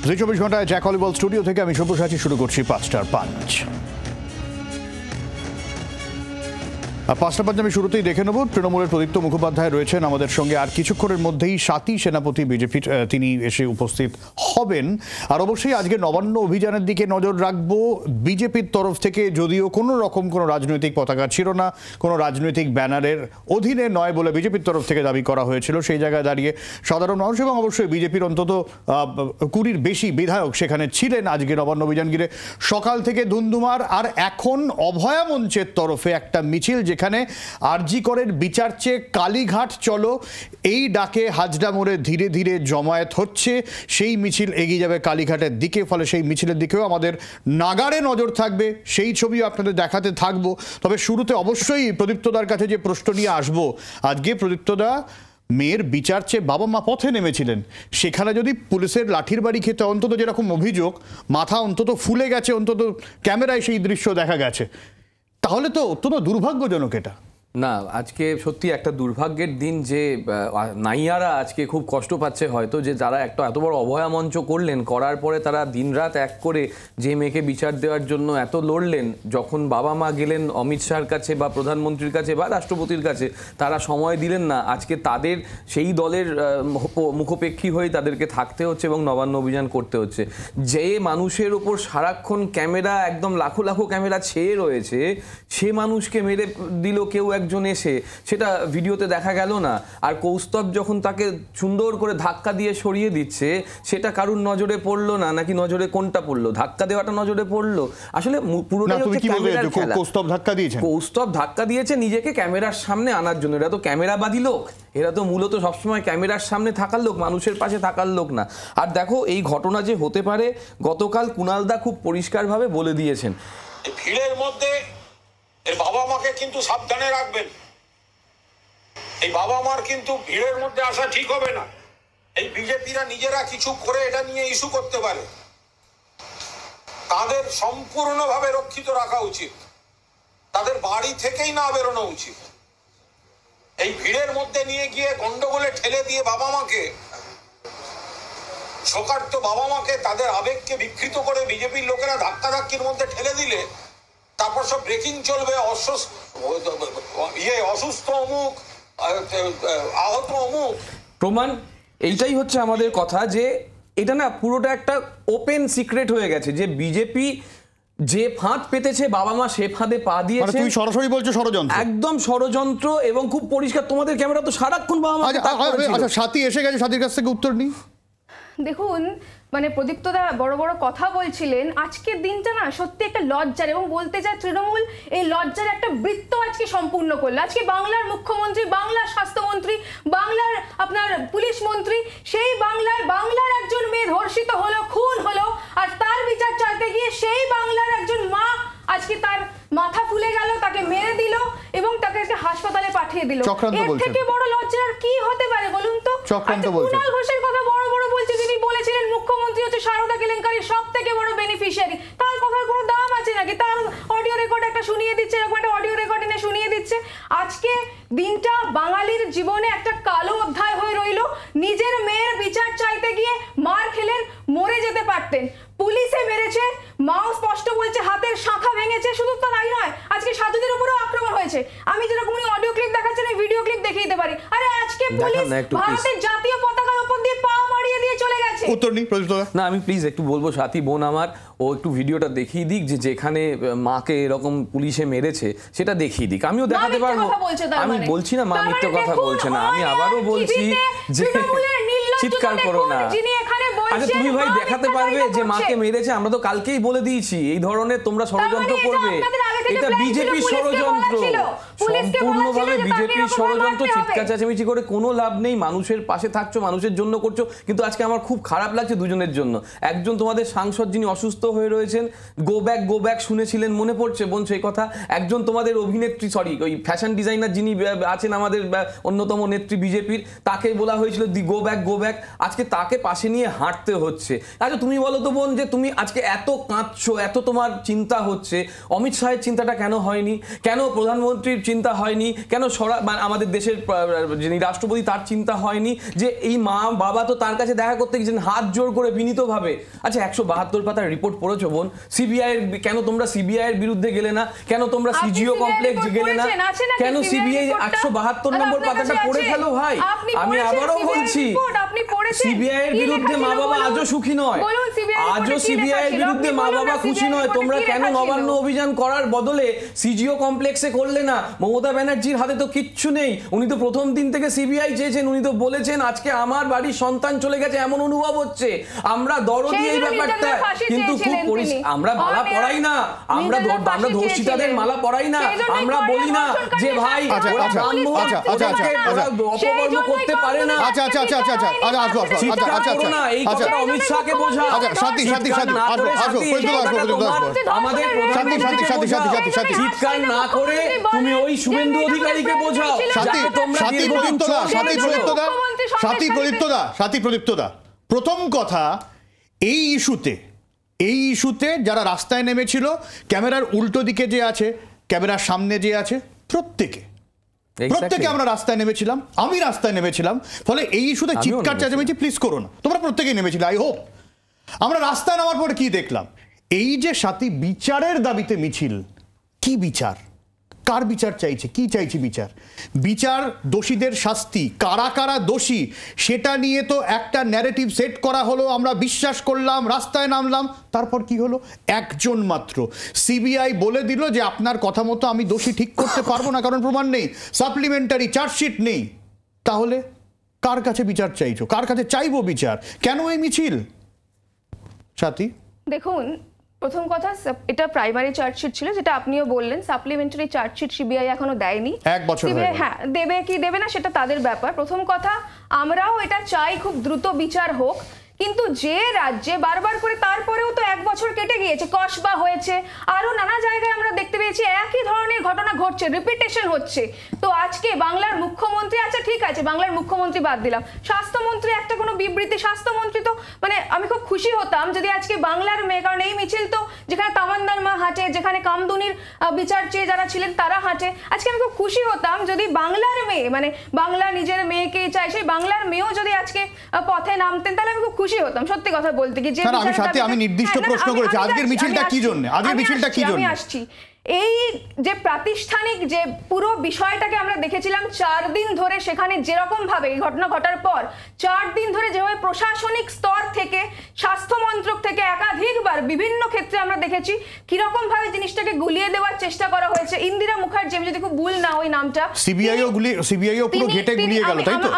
জি 24 ঘন্টায় Jack অলিবল studio থেকে আমি সব্যসাচী শুরু করছি 5টার পাঁচ। পাঁচটা পাঁচ আমি শুরুতেই দেখে নেব, তৃণমূলের প্রদীপ্ত মুখোপাধ্যায় রয়েছেন আমাদের সঙ্গে। আর কিছুক্ষণের মধ্যেই সাথী সেনাপতি বিজেপির তিনি এসে উপস্থিত হবেন। আর অবশ্যই আজকে নবান্ন অভিযানের দিকে নজর রাখবো। বিজেপির তরফ থেকে যদিও কোনো রকম কোনো রাজনৈতিক পতাকা ছিল না, কোনো রাজনৈতিক ব্যানারের অধীনে নয় বলে বিজেপির তরফ থেকে দাবি করা হয়েছিল, সেই জায়গায় দাঁড়িয়ে সাধারণ মানুষ এবং অবশ্যই বিজেপির অন্তত 20-র বেশি বিধায়ক সেখানে ছিলেন আজকে নবান্ন অভিযান ঘিরে। সকাল থেকে ধুন্ধুমার। আর এখন অভয়া মঞ্চের তরফে একটা মিছিল, যেখানে আরজি করের বিচার চেয়ে কালীঘাট চলো এই ডাকে হাজরা মোড়ে ধীরে ধীরে জমায়েত হচ্ছে। সেই মিছিল এগিয়ে যাবে কালীঘাটের দিকে, ফলে সেই মিছিলের দিকেও আমাদের নাগারে নজর থাকবে, সেই ছবিও আপনাদের দেখাতে থাকবো। তবে শুরুতে অবশ্যই প্রদীপ্তদার কাছে যে প্রশ্ন নিয়ে আসবো, আজকে প্রদীপ্তদা মেয়ের বিচার চেয়ে বাবা মা পথে নেমেছিলেন, সেখানে যদি পুলিশের লাঠির বাড়ি খেতে অন্তত যেরকম অভিযোগ, মাথা অন্তত ফুলে গেছে, অন্তত ক্যামেরায় সেই দৃশ্য দেখা গেছে, তাহলে তো অত্যন্ত দুর্ভাগ্যজনক এটা। না, আজকে সত্যি একটা দুর্ভাগ্যের দিন যে নাইয়ারা আজকে খুব কষ্ট পাচ্ছে হয়তো, যে যারা একটা এত বড় অভয়া মঞ্চ করলেন, করার পরে তারা দিনরাত এক করে যে মেয়েকে বিচার দেওয়ার জন্য এত লড়লেন, যখন বাবা মা গেলেন অমিত শাহর কাছে বা প্রধানমন্ত্রীর কাছে বা রাষ্ট্রপতির কাছে, তারা সময় দিলেন না। আজকে তাদের সেই দলের মুখোপেক্ষী হয়ে তাদেরকে থাকতে হচ্ছে এবং নবান্ন অভিযান করতে হচ্ছে। যে মানুষের ওপর সারাক্ষণ ক্যামেরা, একদম লাখো লাখো ক্যামেরা ছেয়ে রয়েছে, সে মানুষকে মেরে দিল কেউ একজন এসে, সেটা ভিডিওতে দেখা গেল না। আর কৌস্তব যখন তাকে সুন্দর করে ধাক্কা দিয়ে সরিয়ে দিচ্ছে, সেটা কারুর নজরে পড়লো না, নাকি নজরে কোনটা পড়লো? ধাক্কা দেওয়াটা নজরে পড়লো। আসলে পুরোটাই হচ্ছে ক্যামেরার খেলা। কৌস্তব ধাক্কা দিয়েছে, কৌস্তব ধাক্কা দিয়েছে নিজেকে ক্যামেরার সামনে আনার জন্য। এরা তো ক্যামেরাবাদী লোক, এরা তো মূলত সবসময় ক্যামেরার সামনে থাকার লোক, মানুষের পাশে থাকার লোক না। আর দেখো এই ঘটনা যে হতে পারে, গতকাল কুণালদা খুব পরিষ্কারভাবে বলে দিয়েছেন। ভিড়ের মধ্যে এর বাবা মাকে কিন্তু সাবধানে রাখবেন। এই বাবা মার কিন্তু ভিড়ের মধ্যে আসা ঠিক হবে না। এই বিজেপিরা নিজেরা কিছু করে এটা নিয়ে ইস্যু করতে পারে, তাদের সম্পূর্ণভাবে রক্ষিত রাখা উচিত, তাদের বাড়ি থেকেই না বেরোনো উচিত। এই ভিড়ের মধ্যে নিয়ে গিয়ে গন্ডগোলে ঠেলে দিয়ে বাবা মাকে, শোকার্ত বাবা মাকে, তাদের আবেগকে বিকৃত করে বিজেপির লোকেরা ধাক্কাধাক্কির মধ্যে ঠেলে দিলে তারপর সব ব্রেকিং চলবে, অসুস্থ অমুক, আহত অমুক। প্রমাণ এইটাই হচ্ছে আমাদের কথা, যে এটা না পুরোটা একটা ওপেন সিক্রেট হয়ে গেছে, যে বিজেপি যে ফাঁদ পেতেছে বাবা মা সে ফাঁদে পা দিয়েছে। তুই সরাসরি বলছো ষড়যন্ত্র, একদম ষড়যন্ত্র, এবং খুব পরিষ্কার। তোমাদের ক্যামেরা তো সারাক্ষণ বাবা মা। আচ্ছা, সাথী এসে গেছে, সাথীর কাছ থেকে উত্তর নিই। দেখুন, মানে প্রদীপ্তদা বড় বড় কথা বলছিলেন, আজকের দিনটা না সত্যি একটা লজ্জার, এবং বলতে চাই তৃণমূল এই লজ্জার একটা বৃত্ত আজকে সম্পূর্ণ করলো। আজকে বাংলার মুখ্যমন্ত্রী, বাংলার স্বাস্থ্যমন্ত্রী, বাংলার আপনার পুলিশ মন্ত্রী, সেই বাংলার একজন মেয়ে ধর্ষিত হলো, খুন হলো, আর তার বিচার চাইতে গিয়ে সেই বাংলার একজন মা আজকে তার মাথা ফুলে গেল, তাকে মেরে দিল এবং তাকে হাসপাতালে পাঠিয়ে দিল। এর থেকে বড় লজ্জার আর কি হতে পারে বলুন তো? কুণাল ঘোষের কথা বড় বড় বলছে, তিনি বলেছিলেন মুখ্যমন্ত্রী হচ্ছে সারদা কেলেঙ্কারির সব থেকে বড় বেনিফিশিয়ারি। তার কথার কোনো দাম আছে নাকি? তার অডিও রেকর্ড একটা শুনিয়ে দিচ্ছে, এরকম একটা অডিও রেকর্ড এনে শুনিয়ে দিচ্ছে। আজকে দিনটা বাঙালির জীবনে একটা কালো অধ্যায় হয়ে রইল। নিজের মেয়ের বিচার চাইতে গিয়ে মার খেলেন, মরে যেতে পারতেন, পুলিশে মেরেছে, মাও স্পষ্ট বলছে হাতের শাখা ভেঙেছে। শুধু তো তাই নয়, আজকে সাধুদের উপরেও আক্রমণ হয়েছে। আমি যেরকম অডিও ক্লিপ দেখাচ্ছেন, এই ভিডিও ক্লিপ দেখিয়ে দিতে পারি। আরে আজকে পুলিশ ভারতের জাতীয় পতাকার উপর দিয়ে পা মারিয়ে দিয়ে চলে গেছে। উত্তর নেই না, আমি প্লিজ একটু বলবো, সাথী বোন আমার, ও একটু ভিডিওটা দেখিয়ে দিক, যে যেখানে মাকে এরকম পুলিশে মেরেছে সেটা দেখিয়ে দিক। আমিও দেখাতে পারবো। আমি বলছি না মা মিথ্যে কথা বলছে না, আমি আবারও বলছি যে চিৎকার করো না। আচ্ছা, তুমি ভাই দেখাতে পারবে যে মাকে মেরেছে? আমরা তো কালকেই বলে দিয়েছি এই ধরনের তোমরা ষড়যন্ত্র করবে। এটা বিজেপির ষড়যন্ত্র, সম্পূর্ণভাবে বিজেপির ষড়যন্ত্র। চিৎকার চেঁচামেচি করে কোনো লাভ নেই। মানুষের পাশে থাকছো, মানুষের জন্য করছো, কিন্তু আজকে আমার খুব খারাপ লাগছে দুজনের জন্য। একজন তোমাদের সাংসদ যিনি অসুস্থ হয়ে রয়েছেন, গো ব্যাক শুনেছিলেন, মনে পড়ছে বোন সেই কথা? একজন তোমাদের অভিনেত্রী, সরি ওই ফ্যাশন ডিজাইনার যিনি আছেন আমাদের অন্যতম নেত্রী বিজেপির, তাকে বলা হয়েছিল দি গো ব্যাক, আজকে তাকে পাশে নিয়ে হাঁটতে হচ্ছে। আচ্ছা তুমি বলো তো বোন, যে তুমি আজকে এত কাঁদছো, এত তোমার চিন্তা হচ্ছে, অমিত শাহের চিন্তা চিন্তাটা কেন হয়নি, কেন প্রধানমন্ত্রীর চিন্তা হয়নি, কেন আমাদের দেশের যিনি রাষ্ট্রপতি তার চিন্তা হয়নি যে এই মা বাবা তো তার কাছে দেখা করতে গেছেন হাত জোর করে বিনীতভাবে। আচ্ছা 172 পাতার রিপোর্ট পড়েছো বোন, সিবিআই এর কেন তোমরা সিবিআই এর বিরুদ্ধে গেলে না, কেন তোমরা সিজিও কমপ্লেক্স গেলে না, কেন সিবিআই 172 নম্বর পাতাটা পড়ে ফেলো ভাই। আমি আবারও বলছি সিবিআই এর বিরুদ্ধে মা বাবা আজও সুখী নয়, আজও সিবিআই এর বিরুদ্ধে মা বাবা খুশি নয়। তোমরা কেন নবান্ন অভিযান করার বদলে সিজিও কমপ্লেক্সে করলে না? মমতা ব্যানার্জির হাতে তো কিচ্ছু নেই, উনি তো প্রথম দিন থেকে সিবিআই চেয়েছেন, উনি তো বলেছেন আজকে আমার বাড়ির সন্তান চলে গেছে এমন অনুভব হচ্ছে, আমরা দরদি এই ব্যাপারটা। কিন্তু খুব আমরা মালা পড়াই না, আমরা ধর্ষিতাদের মালা পড়াই না, আমরা বলি না যে ভাই অপকর্ম করতে পারে না। এই কথা অমিত শাহকে বোঝা, চিৎকার না করে তুমি ওই শুভেন্দু অধিকারীকে বোঝাও। প্রথম কথা, এই ইস্যুতে যারা রাস্তায় নেমেছিল, ক্যামেরার উল্টো দিকে যে আছে, ক্যামেরার সামনে যে আছে, প্রত্যেকে আমরা রাস্তায় নেমেছিলাম, আমি রাস্তায় নেমেছিলাম। ফলে এই ইস্যুতে চিৎকার চেঁচামেচি প্লিজ করো না, তোমরা প্রত্যেকেই নেমেছিলে। আই হোপ আমরা রাস্তায় নামার পরে কি দেখলাম, এই যে সাথী বিচারের দাবিতে মিছিল, কি বিচার, কার বিচার চাইছে, কি চাইছে বিচার, দোষীদের শাস্তি, কারা কারা দোষী সেটা নিয়ে তো একটা ন্যারেটিভ সেট করা হলো, আমরা বিশ্বাস করলাম, রাস্তায় নামলাম, তারপর কি হলো, একজন মাত্র সিবিআই বলে দিল যে আপনার কথা মতো আমি দোষী ঠিক করতে পারবো না, কারণ প্রমাণ নেই, সাপ্লিমেন্টারি চার্জশিট নেই। তাহলে কার কাছে বিচার চাইছো, কার কাছে চাইবো বিচার, কেন এই মিছিল? সাথী দেখুন, প্রথম কথা, এটা প্রাইমারি চার্জশিট ছিল, যেটা আপনিও বললেন, সাপ্লিমেন্টারি চার্জশিট সিবিআই এখনো দেয়নি। এক বছর সিবিআই হ্যাঁ দেবে কি দেবে না সেটা তাদের ব্যাপার। প্রথম কথা, আমরাও এটা চাই খুব দ্রুত বিচার হোক, কিন্তু যে রাজ্যে বারবার করে, তারপরেও তো 1 বছর কেটে গিয়েছে, কসবা হয়েছে, আরো নানা জায়গায় আমরা দেখতে পেয়েছি একই ধরনের ঘটনা ঘটছে, রিপিটেশন হচ্ছে। তো আজকে বাংলার মুখ্যমন্ত্রী, আচ্ছা ঠিক আছে বাংলার মুখ্যমন্ত্রী বাদ দিলাম, স্বাস্থ্যমন্ত্রী একটা কোনো বিবৃতি, স্বাস্থ্যমন্ত্রী তো মানে আমি খুব খুশি হতাম যদি আজকে বাংলার মেয়ে, কারণ এই মিছিল তো যেখানে তামান্নার মা হাঁটে, যেখানে কামদুনির বিচার চেয়ে যারা ছিলেন তারা হাঁটে, আজকে আমি খুব খুশি হতাম যদি বাংলার মেয়ে, মানে বাংলা নিজের মেয়েকে চাই, সেই বাংলার মেয়েও যদি আজকে পথে নামতেন, তাহলে আমি খুব খুশি হতাম, সত্যি কথা বলতে কি। যে আমি নির্দিষ্ট প্রশ্ন করেছি, আজকের মিছিলটা কি জন্য, আজকের মিছিলটা কি জন্য? আমি আসছি, এই যে প্রাতিষ্ঠানিক যে পুরো বিষয়টাকে আমরা দেখেছিলাম 4 দিন ধরে, সেখানে যেরকম ভাবে এই ঘটনা ঘটার পর 4 দিন ধরে যেভাবে প্রশাসনিক স্তর থেকে, স্বাস্থ্য মন্ত্রক থেকে একাধিকবার বিভিন্ন ক্ষেত্রে আমরা দেখেছি কিরকম ভাবে জিনিসটাকে গুলিয়ে দেওয়ার চেষ্টা করা হয়েছে। ইন্দিরা মুখার্জি, আমি যদি খুব ভুল না ওই নামটা, সিবিআইও পুরো ঘেটে গুলিয়ে গেল, তাই তো?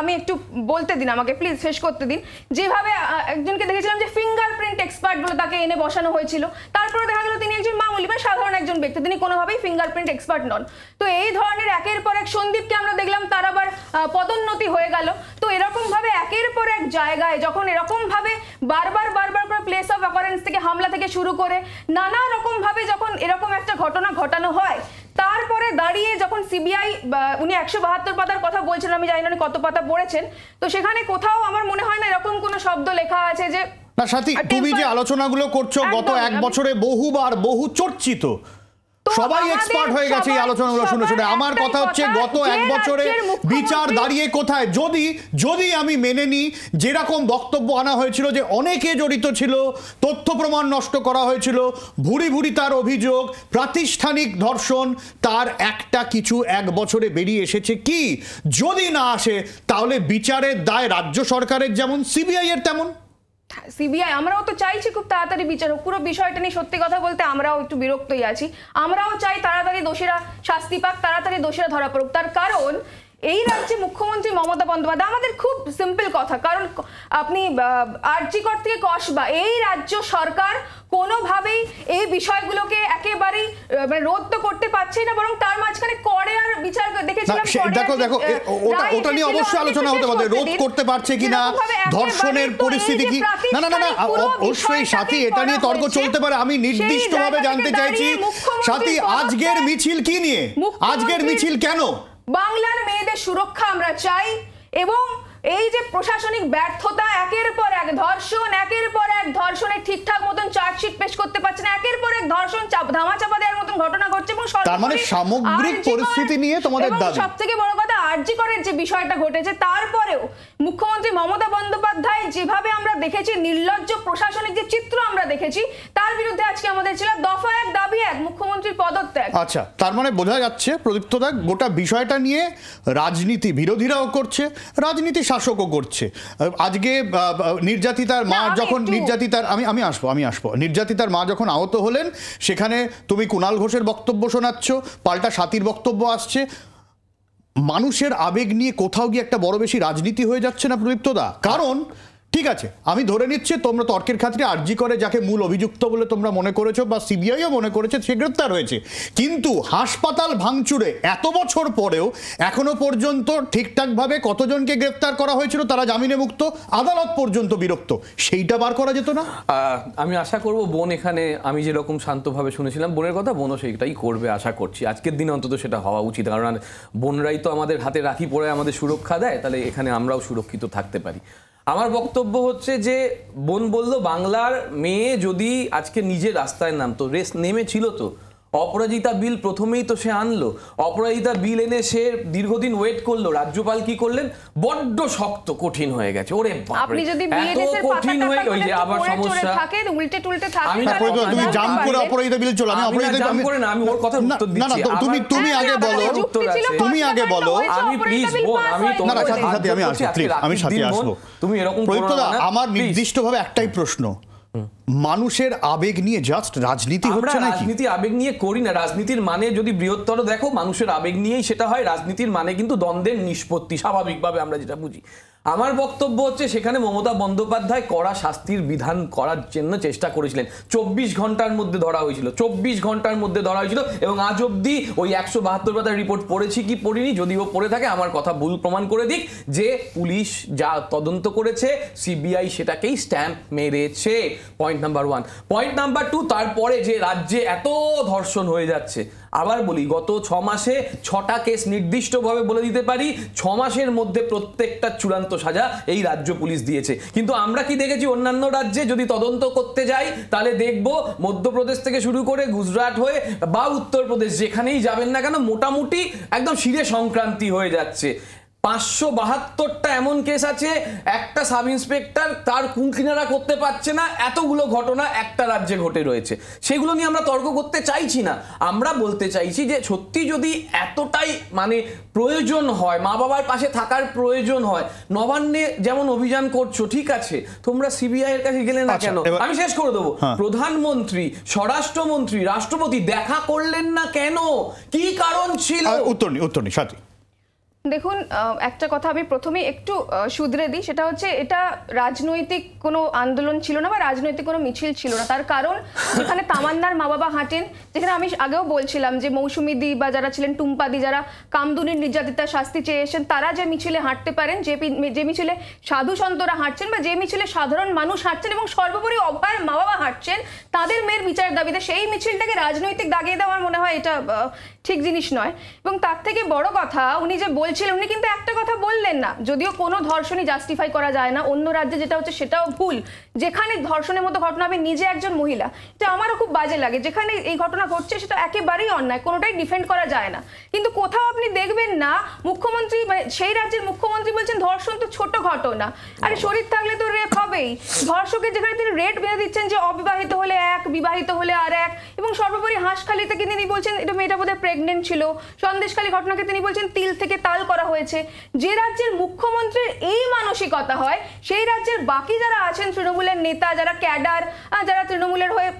আমি একটু বলতে দিন আমাকে, প্লিজ শেষ করতে দিন। যেভাবে একজনকে দেখেছিলাম যে ফিঙ্গারপ্রিন্ট এক্সপার্ট বলে তাকে এনে বসানো হয়েছিল, তারপরে দেখা গেল তিনি একজন মামুলি বা সাধারণ একজন ব্যক্তি, তিনি কোনোভাবেই ফিঙ্গারপ্রিন্ট এক্সপার্ট নন। তো এই ধরনের একের পর এক, সন্দীপকে আমরা দেখলাম তার আবার পদোন্নতি হয়ে গেল। তো এরকম ভাবে একের পর এক জায়গায় যখন এরকম ভাবে বারবার করে প্লেস অফ অকারেন্স থেকে হামলা থেকে শুরু করে নানা রকম ভাবে যখন এরকম একটা ঘটনা ঘটানো হয়, তারপরে দাঁড়িয়ে যখন সিবিআই, উনি 172 পাতার কথা বলছেন, আমি জানি না উনি কত পাতা পড়েছেন, তো সেখানে কোথাও আমার মনে হয় না এরকম কোনো শব্দ লেখা আছে যে না। সাথী, তুমি যে আলোচনাগুলো করছো গত 1 বছরে বহুবার, বহু চর্চিত, সবাই এক্সপার্ট হয়ে গেছে এই আলোচনাগুলো শুনে শুনে। আমার কথা হচ্ছে গত 1 বছরে বিচার দাঁড়িয়ে কোথায়? যদি আমি মেনে নিই যেরকম বক্তব্য আনা হয়েছিল যে অনেকে জড়িত ছিল, তথ্য প্রমাণ নষ্ট করা হয়েছিল, ভুরি তার অভিযোগ, প্রাতিষ্ঠানিক ধর্ষণ, তার একটা কিছু 1 বছরে বেরিয়ে এসেছে কি? যদি না আসে তাহলে বিচারের দায় রাজ্য সরকারের যেমন সিবিআই এর তেমন। সিবিআই, আমরাও তো চাইছি খুব তাড়াতাড়ি বিচার হোক। পুরো বিষয়টা নিয়ে সত্যি কথা বলতে আমরাও একটু বিরক্তই আছি। আমরাও চাই তাড়াতাড়ি দোষীরা শাস্তি পাক, তাড়াতাড়ি দোষীরা ধরা পড়ুক। তার কারণ এই রাজ্যে মুখ্যমন্ত্রী মমতা বন্দ্যোপাধ্যায়, আমাদের খুব সিম্পল কথা, কারণ আপনি আরজিকর থেকে কসবা, এই রাজ্য সরকার কোনোভাবেই এই বিষয়গুলোকে একেবারেই রোধ তো করতে পারছেই না, বরং তার মাঝখানে করে আর বিচার দেখেছিলাম। দেখো ওটা নিয়ে অবশ্যই আলোচনা হতে পারে, রোধ করতে পারছে কিনা, ধর্ষণের পরিস্থিতি কি। না অবশ্যই সাথী, এটা নিয়ে তর্ক চলতে পারে। আমি নির্দিষ্টভাবে জানতে চাইছি সাথী, আজকের মিছিল কি নিয়ে, আজকের মিছিল কেন? বাংলার মেয়েদের সুরক্ষা আমরা চাই, এবং এই যে প্রশাসনিক ব্যর্থতা, একের পর এক ধর্ষণ, একের পর এক ধর্ষণের ঠিকঠাক মতন চার্জশিট পেশ করতে পারছে না, একের পর এক ধর্ষণ ধামাচাপা দেওয়ার মতন ঘটনা ঘটছে, এবং তার মানে সামগ্রিক পরিস্থিতি নিয়ে তোমাদের দাবি। সবথেকে বড় কথা আরজি করের যে বিষয়টা ঘটেছে, তারপরেও মুখ্যমন্ত্রী মমতা বন্দ্যোপাধ্যায় যেভাবে আমরা দেখেছি নির্লজ্জ প্রশাসনিক যে চিত্র আমরা দেখেছি, তার বিরুদ্ধে আজকে আমাদের ছিল দফা এক দাবি এক, মুখ্যমন্ত্রীর পদত্যাগ। আচ্ছা, তার মানে বোঝা যাচ্ছে প্রদীপ্তদা গোটা বিষয়টা নিয়ে রাজনীতি বিরোধীরাও করছে, রাজনীতি শাসকও করছে। আজকে নির্যাতিতার মা যখন নির্যাতিতার মা যখন আহত হলেন, সেখানে তুমি কুণাল ঘোষের বক্তব্য শোনাচ্ছ, পাল্টা স্বাতীর বক্তব্য আসছে। মানুষের আবেগ নিয়ে কোথাও গিয়ে একটা বড় বেশি রাজনীতি হয়ে যাচ্ছে না প্রদীপ্তদা? কারণ ঠিক আছে, আমি ধরে নিচ্ছি তোমরা তর্কের খাতিরে আরজি করে যাকে মূল অভিযুক্ত বলে তোমরা মনে করেছো বা সিবিআইও মনে করেছে, সে গ্রেপ্তার হয়েছে, কিন্তু হাসপাতাল ভাঙচুরে এত বছর পরেও এখনো পর্যন্ত ঠিকঠাকভাবে কতজনকে গ্রেপ্তার করা হয়েছিল তারা জামিনে মুক্ত, আদালত পর্যন্ত বিরক্ত, সেইটা বার করা যেত না? আমি আশা করব বোন এখানে, আমি যেরকম শান্তভাবে শুনেছিলাম বোনের কথা, বোনও সেইটাই করবে আশা করছি। আজকের দিনে অন্তত সেটা হওয়া উচিত, কারণ বোনরাই তো আমাদের হাতে রাখি পরে আমাদের সুরক্ষা দেয়, তাহলে এখানে আমরাও সুরক্ষিত থাকতে পারি। আমার বক্তব্য হচ্ছে যে বোন বলল বাংলার মেয়ে যদি আজকে নিজে রাস্তায় নামতো, রেস নেমেছিল তো, অপরাজিতা বিল প্রথমেই তো সে আনলো, অপরাজিতা বিল এনে সে দীর্ঘদিন ওয়েট করলো, রাজ্যপাল কি করলেন, বড্ড শক্ত কঠিন হয়ে গেছে, ওরে আপনি যদি বিএনএস এর কঠিন হয়ে ওই যে আবার সমস্যা থাকে উল্টে টুলটে থাকে, তুমি জাম করে অপরাজিতা বিল চলো, আমি অপরাজিতা জাম করে না, আমি ওর কথার উত্তর দিচ্ছি। না তুমি আগে বলো, আমি প্লিজ বোন, আমি তোমার সাথে আমি সাথে আসবো, তুমি এরকম করো না। আমার নির্দিষ্টভাবে একটাই প্রশ্ন, মানুষের আবেগ নিয়ে জাস্ট রাজনীতি হচ্ছে নাকি? রাজনীতি আবেগ নিয়ে করি না, রাজনীতির মানে যদি বৃহত্তর দেখো মানুষের আবেগ নিয়েই সেটা হয়। রাজনীতির মানে কিন্তু দ্বন্দ্বের নিষ্পত্তি, স্বাভাবিকভাবে আমরা যেটা বুঝি। আমার বক্তব্য হচ্ছে সেখানে মমতা বন্দ্যোপাধ্যায় কড়া শাস্তির বিধান করার জন্য চেষ্টা করেছিলেন, 24 ঘন্টার মধ্যে ধরা হয়েছিল, 24 ঘন্টার মধ্যে ধরা হয়েছিল, এবং আজ অব্দি ওই 172 পাতার রিপোর্ট পড়েছি কি পড়িনি, যদিও পড়ে থাকে আমার কথা ভুল প্রমাণ করে দিক, যে পুলিশ যা তদন্ত করেছে সিবিআই সেটাকেই স্ট্যাম্প মেরেছে। Point number 1। পয়েন্ট নাম্বার 2, তারপরে যে রাজ্যে এত ধর্ষণ হয়ে যাচ্ছে, আবার বলি গত 6 মাসে 6টা কেস নির্দিষ্টভাবে বলে দিতে পারি, 6 মাসের মধ্যে প্রত্যেকটা চূড়ান্ত সাজা এই রাজ্য পুলিশ দিয়েছে। কিন্তু আমরা কি দেখেছি অন্যান্য রাজ্যে যদি তদন্ত করতে যাই তাহলে দেখব মধ্যপ্রদেশ থেকে শুরু করে গুজরাট হয়ে বা উত্তরপ্রদেশ, যেখানেই যাবেন না কেন মোটামুটি একদম শিরে সংক্রান্তি হয়ে যাচ্ছে। 572টা এমন কেস আছে, একটা সাব ইন্সপেক্টর তার কুলকিনারা করতে পারছে না, এতগুলো ঘটনা একটা রাজ্যে ঘটে রয়েছে। সেগুলো নিয়ে আমরা তর্ক করতে চাইছি না, আমরা বলতে চাইছি যে সত্যি যদি এতটাই মানে প্রয়োজন হয়, মা বাবার পাশে থাকার প্রয়োজন হয়, নবান্নে যেমন অভিযান করছো, ঠিক আছে, তোমরা সিবিআই এর কাছে গেলে না কেন? আমি শেষ করে দেবো, প্রধানমন্ত্রী, স্বরাষ্ট্রমন্ত্রী, রাষ্ট্রপতি দেখা করলেন না কেন? কি কারণ ছিল? উত্তর নেই সাথী। দেখুন, একটা কথা আমি প্রথমে একটু শুধরে দিই, সেটা হচ্ছে এটা রাজনৈতিক কোনো আন্দোলন ছিল না বা রাজনৈতিক কোনো মিছিল ছিল না। তার কারণ যেখানে তামান্নার মা বাবা হাঁটেন, যেখানে আমি আগেও বলছিলাম যে মৌসুমী দি বা যারা ছিলেন টুম্পাদি, যারা কামদুনির নির্যাতিতার শাস্তি চেয়েছেন, তারা যে মিছিলে হাঁটতে পারেন, যে মিছিলে সাধু সন্তরা হাঁটছেন বা যে মিছিলে সাধারণ মানুষ হাঁটছেন এবং সর্বোপরি অভয়ের মা বাবা হাঁটছেন তাদের মেয়ের বিচারের দাবিতে, সেই মিছিলটাকে রাজনৈতিক দাগিয়ে দেওয়ার মনে হয় এটা ঠিক জিনিস নয়। এবং তার থেকে বড় কথা, উনি যে বলছিলেন, উনি কিন্তু একটা কথা বললেন না, যদিও কোনো ধর্ষণই জাস্টিফাই করা যায় না, অন্য রাজ্যে যেটা হচ্ছে সেটাও ভুল, যেখানে ধর্ষণের মতো ঘটনা, আমি নিজে একজন মহিলা, এটা আমারও খুব বাজে লাগে, যেখানে এই ঘটনা ঘটছে সেটা একেবারেই অন্যায়, কোনোটাই ডিফেন্ড করা যায় না। কিন্তু কোথাও আপনি দেখবেন না মুখ্যমন্ত্রী, সেই রাজ্যের মুখ্যমন্ত্রী বলছেন ধর্ষণ তো ছোট ঘটনা, আরে শরীর থাকলে তো রেপ হবেই। ধর্ষকের যেখানে তিনি রেট বেঁধে দিচ্ছেন যে অবিবাহিত হলে এক, বিবাহিত হলে আর এক, এবং সর্বোপরি হাঁসখালি থেকে তিনি বলছেন এটা মেয়েটা বোধহয় প্রেগনেন্ট ছিল, সন্দেশখালী ঘটনাকে তিনি বলছেন তিল থেকে তাল করা হয়েছে। যে রাজ্যের মুখ্যমন্ত্রীর এই মানসিকতা হয়, সেই রাজ্যের বাকি যারা আছেন তৃণমূলের নেতা, যারা ক্যাডার, যারা তৃণমূলের হয়ে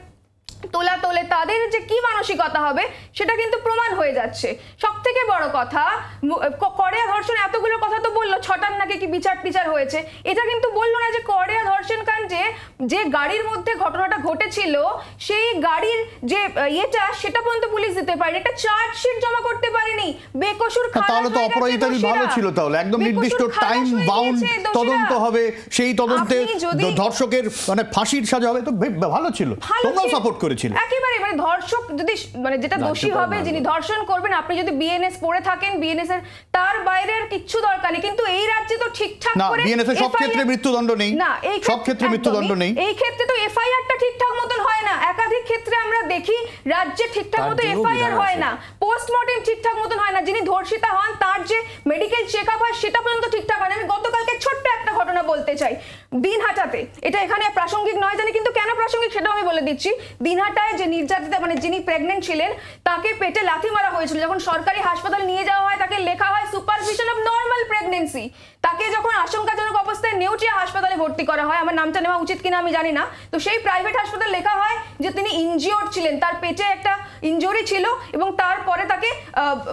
তোলা তোলে, তাদের যে কি মানসিকতা হবে সেটা কিন্তু প্রমাণ হয়ে যাচ্ছে। সব থেকে বড় কথা, কড়িয়া ধর্ষণ এতগুলো কথা তো বললো, 6টার নাকি কি বিচার টিচার হয়েছে, এটা কিন্তু বললো না যে কড়িয়া ধর্ষণ কাণ্ডে যে গাড়ির মধ্যে ঘটনাটা ঘটেছিল সেই গাড়ির যে সেটা পর্যন্ত পুলিশ দিতে পারেনি, একটা চার্জশিট জমা করতে পারেনি, বেকসুর তাহলে তো অপরাজিতা ভালো ছিল, তাহলে একদম নির্দিষ্ট টাইম বাউন্ড তদন্ত হবে, সেই তদন্তে ধর্ষকের মানে ফাঁসির সাজা হবে, তো ভালো ছিল, তোমরাও সাপোর্ট করেছিলে একেবারে। মানে ধর্ষক যদি মানে যেটা দোষী হবে, যিনি ধর্ষণ করবেন, আপনি যদি বিএনএস বিএনএস পড়ে থাকেন, বিএনএস এর তার বাইরে আর কিচ্ছু দরকার নেই। কিন্তু এই রাজ্যে তো ঠিকঠাক না, করে বিএনএস এর সব ক্ষেত্রে মৃত্যুদণ্ড নেই, না, এই সব ক্ষেত্রে মৃত্যুদণ্ড নেই। এই ক্ষেত্রে তো এফআইআরটা ঠিকঠাক মতন হয় না। একাধিক ক্ষেত্রে আমরা দেখি রাজ্যে ঠিকঠাক মতো এফআইআর হয় না, পোস্টমর্টেম ঠিকঠাক মতন হয় না, যিনি ধর্ষিতা হন তার যে মেডিকেল চেকআপ হয় সেটা পর্যন্ত ঠিকঠাক হয় না। আমি গতকালকে ছোট্ট একটা ঘটনা বলতে চাই। দিনহাটাতে, এটা এখানে প্রাসঙ্গিক নয় জানি, কিন্তু কেন প্রাসঙ্গিক সেটাও আমি বলে দিচ্ছি। দিনহাটায় যে নির্যাতিতা মানে যিনি প্রেগনেন্ট ছিলেন তাকে পেটে লাথি মারা হয়েছিল। যখন সরকারি হাসপাতালে নিয়ে যাওয়া হয় তাকে লেখা হয় সুপারভিশন অফ নর্মাল প্রেগনেন্সি। তাকে যখন আশঙ্কাজনক অবস্থায় নেউটিয়া হাসপাতালে ভর্তি করা হয়, আমার নামটা নেওয়া উচিত কিনা আমি জানি না, তো সেই প্রাইভেট হাসপাতালে লেখা হয় যে তিনি ইনজিওর্ড ছিলেন, তার পেটে একটা ইনজুরি ছিল এবং তারপরে তাকে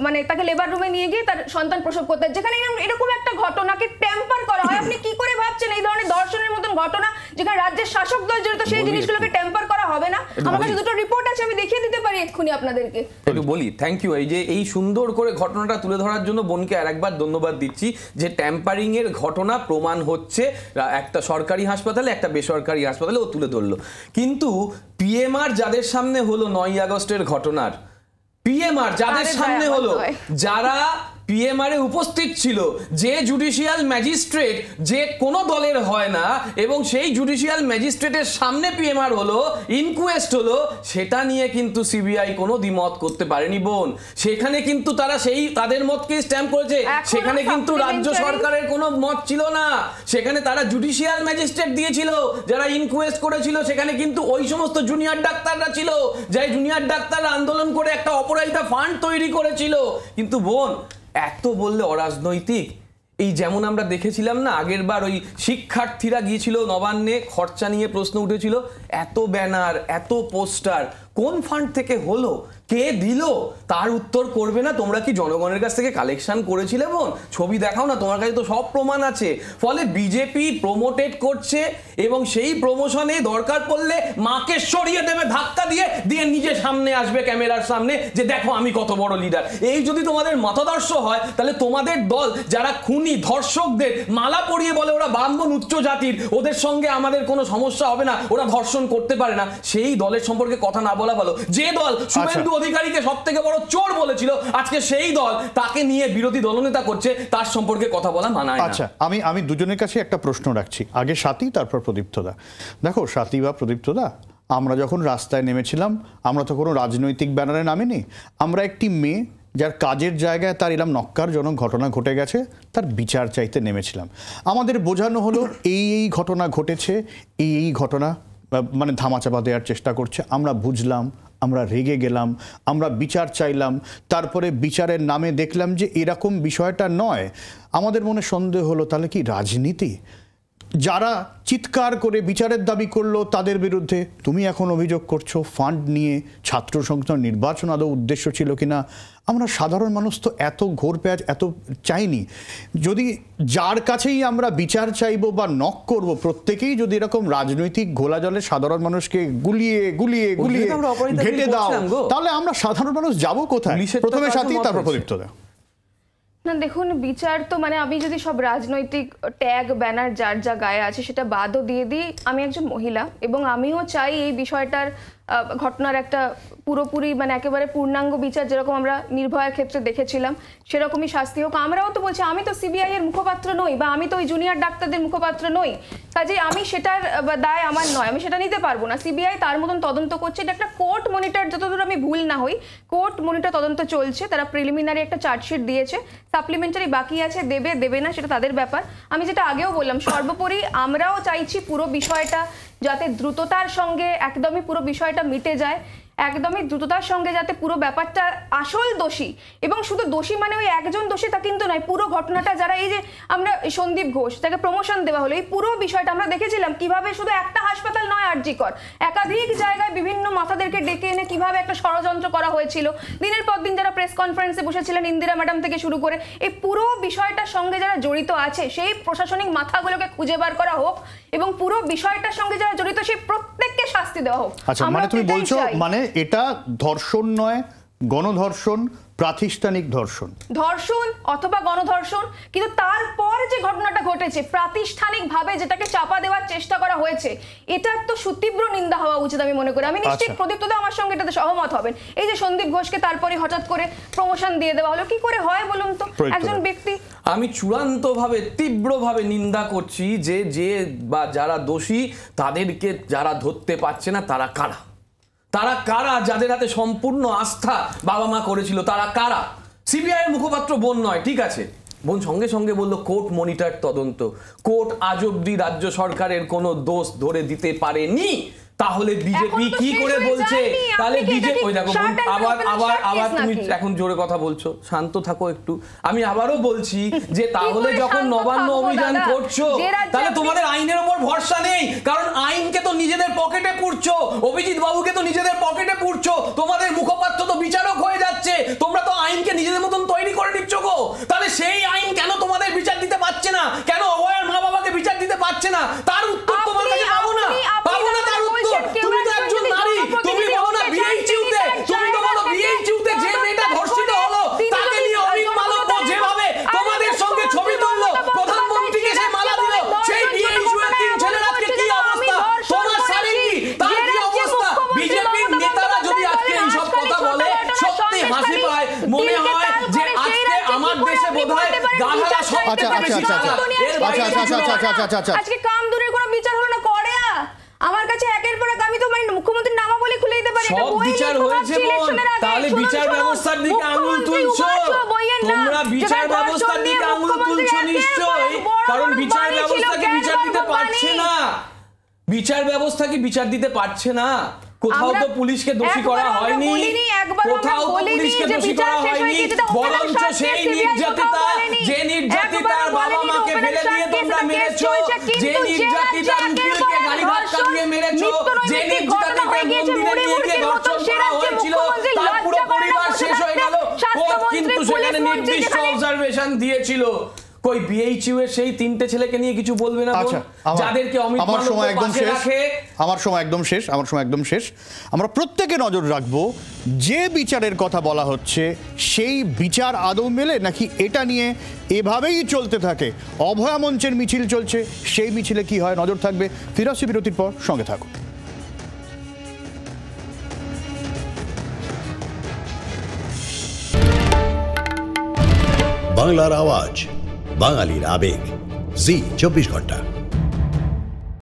মানে তাকে লেবার রুমে নিয়ে গিয়ে তার সন্তান প্রসব করতে হয়। যেখানে এরকম একটা ঘটনাকে টেম্পার করা হয়, আপনি কি করে ভাবছেন এই ধরনের ধর্ষণের মতন ঘটনা যেখানে রাজ্যের শাসক দল জড়িত সেই জিনিসগুলোকে টেম্পার করা হবে না? আমার কাছে দুটো রিপোর্ট আছে, আমি দেখিয়ে দিতে পারি এক্ষুনি আপনাদেরকে। একটু বলি, থ্যাংক ইউ এই যে এই সুন্দর করে ঘটনাটা তুলে ধরার জন্য বোনকে আরেকবার ধন্যবাদ দিচ্ছি যে ট্যাম্পারিং এর ঘটনা প্রমাণ হচ্ছে একটা সরকারি হাসপাতালে, একটা বেসরকারি হাসপাতালে ও তুলে ধরলো। কিন্তু পিএমআর যাদের সামনে হলো 9ই আগস্টের ঘটনার, পিএমআর যাদের সামনে হলো, যারা পিএমআর এ উপস্থিত ছিল, যে জুডিশিয়াল ম্যাজিস্ট্রেট যে কোনো দলের হয় না, এবং সেই জুডিশিয়াল ম্যাজিস্ট্রেটের সামনে পিএমআর হলো, ইনকোয়েস্ট হলো, সেটা নিয়ে কিন্তু সিবিআই কোনো দ্বিমত করতে পারেনি বোন। সেখানে কিন্তু তারা সেই তাদের মতকে স্ট্যাম্প করেছে, সেখানে কিন্তু রাজ্য সরকারের কোনো মত ছিল না, সেখানে তারা জুডিশিয়াল ম্যাজিস্ট্রেট দিয়েছিল যারা ইনকোয়েস্ট করেছিল। সেখানে কিন্তু ওই সমস্ত জুনিয়র ডাক্তাররা ছিল, যাই জুনিয়র ডাক্তাররা আন্দোলন করে একটা অপরাজিতা ফান্ড তৈরি করেছিল। কিন্তু বোন এত বললে অরাজনৈতিক, এই যেমন আমরা দেখেছিলাম না আগের বার ওই শিক্ষার্থীরা গিয়েছিল নবান্নে, খরচা নিয়ে প্রশ্ন উঠেছিল, এত ব্যানার এত পোস্টার কোন ফান্ড থেকে হলো, কে দিল, তার উত্তর করবে না? তোমরা কি জনগণের কাছ থেকে কালেকশন করেছিলে বোন? ছবি দেখাও না, তোমার কাছে তো সব প্রমাণ আছে। ফলে বিজেপি প্রমোটেড করছে এবং সেই প্রমোশনে দরকার পড়লে মাকে সরিয়ে দেবে ধাক্কা দিয়ে, দিয়ে নিজে সামনে আসবে ক্যামেরার সামনে যে দেখো আমি কত বড় লিডার। এই যদি তোমাদের মতাদর্শ হয় তাহলে তোমাদের দল যারা খুনি ধর্ষকদের মালা পরিয়ে বলে ওরা ব্রাহ্মণ উচ্চ জাতির, ওদের সঙ্গে আমাদের কোনো সমস্যা হবে না, ওরা ধর্ষণ করতে পারে না, সেই দলের সম্পর্কে কথা না বলা ভালো। যে দল শুভেন্দু অধিকারীকে সব থেকে বড় চোর বলেছিল, আজকে সেই দল তাকে নিয়ে বিরোধী দলনেতা করছে, তার সম্পর্কে কথা বলা মানায় না। আচ্ছা, আমি দুজনের কাছে একটা প্রশ্ন রাখছি, আগে স্বাতী তারপর প্রদীপ্তদা। দেখো স্বাতী বা প্রদীপ্তদা, আমরা যখন রাস্তায় নেমেছিলাম আমরা তো কোনো রাজনৈতিক ব্যানারে নামিনি, আমরা একটি মেয়ে যার কাজের জায়গায় তার এরকম নক্কারজনক ঘটনা ঘটে গেছে তার বিচার চাইতে নেমেছিলাম। আমাদের বোঝানো হলো এই ঘটনা ঘটেছে, এই ঘটনা মানে ধামাচাপা দেওয়ার চেষ্টা করছে, আমরা বুঝলাম, আমরা রেগে গেলাম, আমরা বিচার চাইলাম, তারপরে বিচারের নামে দেখলাম যে এরকম বিষয়টা নয়। আমাদের মনে সন্দেহ হলো তাহলে কি রাজনীতি? যারা চিৎকার করে বিচারের দাবি করলো তাদের বিরুদ্ধে তুমি এখন অভিযোগ করছো ফান্ড নিয়ে, ছাত্র সংসদ নির্বাচন আদৌ উদ্দেশ্য ছিল কিনা? আমরা সাধারণ মানুষ তো এত ঘোর পেঁয়াজ এত চাইনি। যদি যার কাছেই আমরা বিচার চাইবো বা নক করব, প্রত্যেকেই যদি এরকম রাজনৈতিক ঘোলা জলে সাধারণ মানুষকে গুলিয়ে গুলিয়ে গুলিয়ে ঘেটে দাও, তাহলে আমরা সাধারণ মানুষ যাবো কোথায়? প্রথমে সাথী, তারপর প্রদীপ্তদা। না দেখুন, বিচার তো মানে আমি যদি সব রাজনৈতিক ট্যাগ ব্যানার যার যা গায়ে আছে সেটা বাদও দিয়ে দিই, আমি একজন মহিলা এবং আমিও চাই এই বিষয়টার ঘটনার একটা পুরোপুরি মানে একেবারে পূর্ণাঙ্গ বিচার, যেরকম আমরা নির্ভয়ার ক্ষেত্রে দেখেছিলাম সেরকমই শাস্তি হোক। আমরাও তো বলছি, আমি তো সিবিআই এর মুখপাত্র নই বা আমি তো ওই জুনিয়র ডাক্তারদের মুখপাত্র নই, কাজে আমি সেটার দায় আমার নয়, আমি সেটা নিতে পারবো না। সিবিআই তার মতন তদন্ত করছে, এটা একটা কোর্ট মনিটর, যতদূর আমি ভুল না হই কোর্ট মনিটর তদন্ত চলছে। তারা প্রিলিমিনারি একটা চার্জশিট দিয়েছে, সাপ্লিমেন্টারি বাকি আছে, দেবে না সেটা তাদের ব্যাপার। আমি যেটা আগেও বললাম, সর্বোপরি আমরাও চাইছি পুরো বিষয়টা যাতে দ্রুততার সঙ্গে একদমই পুরো বিষয়টা মিটে যায়, একদমই দ্রুততার সঙ্গে যাতে পুরো ব্যাপারটা আসল দোষী, এবং শুধু দোষী মানে ওই একজন দোষী তা কিন্তু নয়, পুরো ঘটনাটা যারা এই যে আমরা সন্দীপ ঘোষ তাকে প্রমোশন দেওয়া হলো, এই পুরো বিষয়টা আমরা দেখেছিলাম কিভাবে শুধু একটা হাসপাতাল নয় আরজি কর, একাধিক জায়গায় বিভিন্ন মাথাদেরকে ডেকে এনে কিভাবে একটা ষড়যন্ত্র করা হয়েছিল। দিনের পর দিন যারা প্রেস কনফারেন্সে বসেছিলেন, ইন্দিরা ম্যাডাম থেকে শুরু করে, এই পুরো বিষয়টার সঙ্গে যারা জড়িত আছে সেই প্রশাসনিক মাথাগুলোকে খুঁজে বার করা হোক এবং পুরো বিষয়টার সঙ্গে যারা জড়িত সেই প্রত্যেককে শাস্তি দেওয়া হোক। আচ্ছা, মানে তুমি বলছো মানে এটা ধর্ষণ নয়, গণধর্ষণ, প্রাতিষ্ঠানিক ধর্ষণ, ধর্ষণ অথবা গণধর্ষণ, কিন্তু তারপর যে ঘটনাটা ঘটেছে প্রাতিষ্ঠানিকভাবে যেটাকে চাপা দেওয়ার চেষ্টা করা হয়েছে, এটার তো সুতীব্র নিন্দা হওয়া উচিত আমি মনে করি। আমি নিশ্চিত প্রদীপ্ত দা আমার সঙ্গে এটাতে সহমত হবেন। এই যে সন্দীপ ঘোষকে তারপরে হঠাৎ করে প্রমোশন দিয়ে দেওয়া হলো, কি করে হয় বলুন তো? একজন ব্যক্তি, আমি চূড়ান্তভাবে তীব্রভাবে নিন্দা করছি যে বা যারা দোষী তাদেরকে যারা ধরতে পারছে না তারা কারা, তারা কারা, যাদের হাতে সম্পূর্ণ আস্থা বাবা মা করেছিল তারা কারা? সিবিআই এর মুখপাত্র বোন নয়, ঠিক আছে, বোন সঙ্গে সঙ্গে বলল কোর্ট মনিটর তদন্ত। কোর্ট আজ অব্দি রাজ্য সরকারের কোনো দোষ ধরে দিতে পারেনি। তাহলে বিজেপি কি করে বলছে? তাহলে বিজেপি, ওই দেখো আবার তুমি এখন জোরে কথা বলছো, শান্ত থাকো একটু। আমি আবারও বলছি যে তাহলে যখন নবান্ন অভিযান করছো তাহলে তোমাদের আইনের উপর ভরসা নেই, কারণ আইনকে তো নিজেদের পকেটে পুরছো, অভিজিৎ বাবুকে তো নিজেদের পকেটে পুরছো, তোমাদের মুখপাত্র তো বিচারক হয়ে যাচ্ছে, তোমরা তো আইনকে নিজেদের মতন তৈরি করে নিচ্ছ গো। তাহলে সেই আইন কেন তোমাদের বিচার দিতে পারছে না? কেন অভয়ার মা বাবাকে বিচার দিতে পারছে না? তার উত্তর তোমার কাছে পাবো না, পাবো না তার উত্তর। তুমি তো একজন নারী, তুমি বলো না বিএইচইউতে, তুমি তো বলো বিএইচইউতে যে মেয়েটা ধর্ষিত হলো তাকে নিয়ে অমিত মালব্য যেভাবে তোমাদের সঙ্গে ছবি তুললো, প্রধানমন্ত্রীকে সে মালা দিল, সেই বিএইচইউ এর তিন ছেলের আজকে কি অবস্থা? তোমার স্বামী কি, তার কি অবস্থা? বিজেপির নেতারা যদি আজকে এইসব কথা বলে সত্যি হাসি পায়, মনে হয় যে আজকে আমার দেশে বোধহয় গাধারা সবথেকে বেশি খারাপ। আজকে কামদুরের কোনো বিচার হলো না, করে আমার কাছে একের পর এক, আমি তো মানে মুখ্যমন্ত্রীর নামাবলী খুলে দিতে পারি। সব বিচার হয়েছে বোন, তাহলে বিচার ব্যবস্থার দিকে আঙুল তুলছো তোমরা, বিচার ব্যবস্থার দিকে আঙুল তুলছো নিশ্চয়ই, কারণ বিচার ব্যবস্থাকে বিচার দিতে পারছে না, বিচার ব্যবস্থা কি বিচার দিতে পারছে না। কোথাও তো পুলিশকে দোষী করা হয়নি, কোথাও তো পুলিশকে দোষী করা হয়নি, বরঞ্চ সেই নির্যাতিতা, যে নির্যাতিতার বাবা মাকে ফেলে দিয়ে তোমরা মেরেছো, যে নির্যাতিতার উকিলকে গাড়ি ধাক্কা দিয়ে মেরেছো, যে নির্যাতিতাকে মন্দিরে নিয়ে গিয়ে ধর্ষণ করা হয়েছিল, তার পুরো পরিবার শেষ হয়ে গেল। কোর্ট কিন্তু সেখানে নির্দিষ্ট অবজারভেশন দিয়েছিল। কই বিএইচইউ এর সেই তিনটে ছেলেকে নিয়ে কিছু বলবে না? আচ্ছা, যাদেরকে অমিত মালব্য পাশে রাখে। আমার সময় একদম শেষ। আমরা প্রত্যেকে নজর রাখবো যে বিচারের কথা বলা হচ্ছে সেই বিচার আদৌ মেলে, নাকি এটা নিয়ে এভাবেই চলতে থাকে। অভয়া মঞ্চের মিছিল চলছে, সেই মিছিলে কি হয় নজর থাকবে। ফিরাসি বিরতির পর সঙ্গে থাকুন। বাংলার আওয়াজ, বাঙালির আবেগ, জি 24 ঘন্টা।